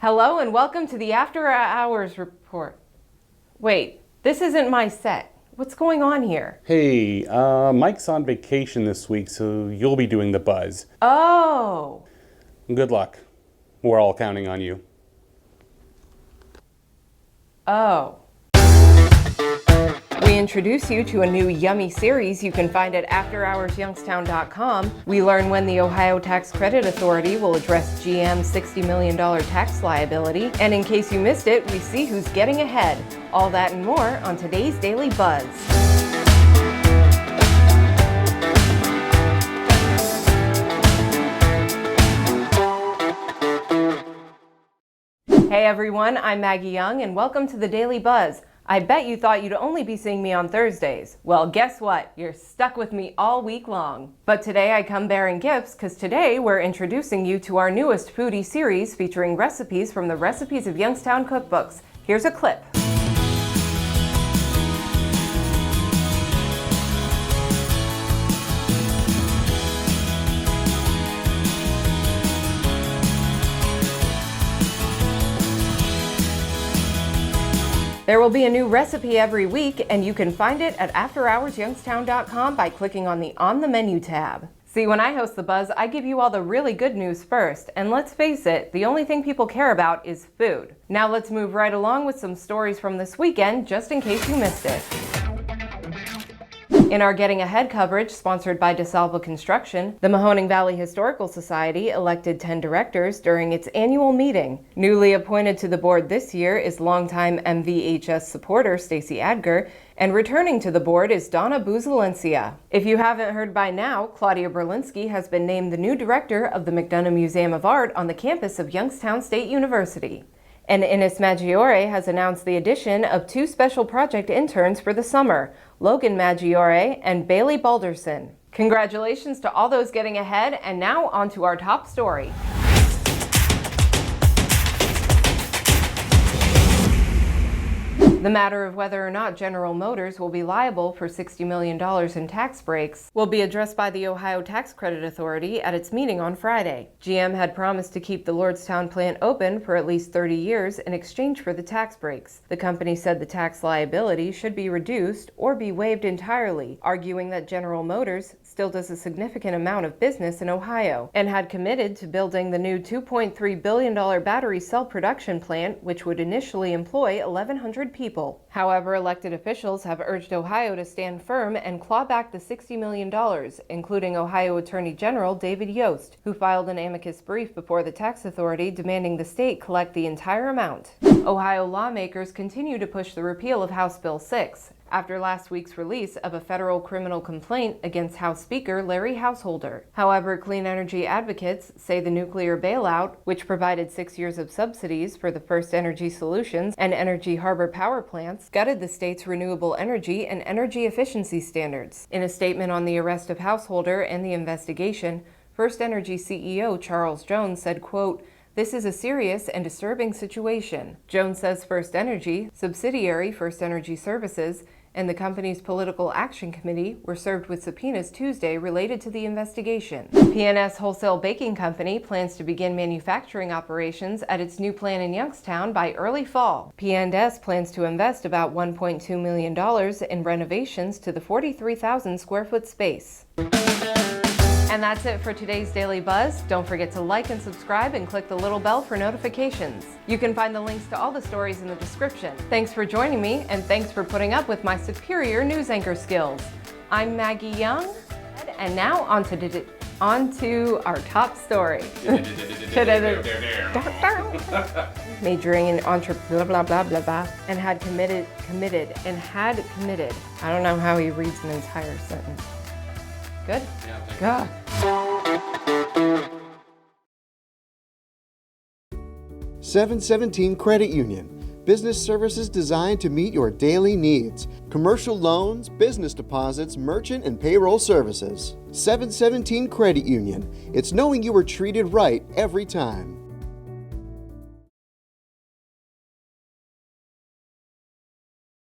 Hello and welcome to the After Hours report. Wait, this isn't my set. What's going on here? Hey, Mike's on vacation this week, so you'll be doing the buzz. Oh. Good luck. We're all counting on you. Oh. We introduce you to a new yummy series you can find at AfterHoursYoungstown.com. We learn when the Ohio Tax Credit Authority will address GM's $60 million tax liability. And in case you missed it, we see who's getting ahead. All that and more on today's Daily Buzz. Hey everyone, I'm Maggie Young and welcome to the Daily Buzz. I bet you thought you'd only be seeing me on Thursdays. Well, guess what? You're stuck with me all week long. But today I come bearing gifts because today we're introducing you to our newest foodie series featuring recipes from the Recipes of Youngstown cookbooks. Here's a clip. There will be a new recipe every week, and you can find it at AfterHoursYoungstown.com by clicking on the On the Menu tab. See, when I host The Buzz, I give you all the really good news first, and let's face it, the only thing people care about is food. Now let's move right along with some stories from this weekend, just in case you missed it. In our Getting Ahead coverage, sponsored by DeSalva Construction, the Mahoning Valley Historical Society elected 10 directors during its annual meeting. Newly appointed to the board this year is longtime MVHS supporter Stacy Adger, and returning to the board is Donna Buzulencia. If you haven't heard by now, Claudia Berlinski has been named the new director of the McDonough Museum of Art on the campus of Youngstown State University. And Innis Maggiore has announced the addition of 2 special project interns for the summer, Logan Maggiore and Bailey Balderson. Congratulations to all those getting ahead, and now on to our top story. The matter of whether or not General Motors will be liable for $60 million in tax breaks will be addressed by the Ohio Tax Credit Authority at its meeting on Friday. GM had promised to keep the Lordstown plant open for at least 30 years in exchange for the tax breaks. The company said the tax liability should be reduced or be waived entirely, arguing that General Motors still does a significant amount of business in Ohio and had committed to building the new $2.3 billion battery cell production plant, which would initially employ 1,100 people. However, elected officials have urged Ohio to stand firm and claw back the $60 million, including Ohio Attorney General David Yost, who filed an amicus brief before the tax authority demanding the state collect the entire amount. Ohio lawmakers continue to push the repeal of House Bill 6. After last week's release of a federal criminal complaint against House Speaker Larry Householder. However, clean energy advocates say the nuclear bailout, which provided 6 years of subsidies for the FirstEnergy solutions and Energy Harbor power plants, gutted the state's renewable energy and energy efficiency standards. In a statement on the arrest of Householder and the investigation, FirstEnergy CEO Charles Jones said, quote, "This is a serious and disturbing situation." Jones says FirstEnergy, subsidiary FirstEnergy Services, and the company's Political Action Committee were served with subpoenas Tuesday related to the investigation. P&S Wholesale Baking Company plans to begin manufacturing operations at its new plant in Youngstown by early fall. P&S plans to invest about $1.2 million in renovations to the 43,000 square foot space. And that's it for today's Daily Buzz. Don't forget to like and subscribe and click the little bell for notifications. You can find the links to all the stories in the description. Thanks for joining me, and thanks for putting up with my superior news anchor skills. I'm Maggie Young, and now on to our top story. Majoring in blah blah blah blah blah, and had committed. I don't know how he reads an entire sentence. Good? Yeah, God. 717 Credit Union. Business services designed to meet your daily needs. Commercial loans, business deposits, merchant and payroll services. 717 Credit Union. It's knowing you were treated right every time.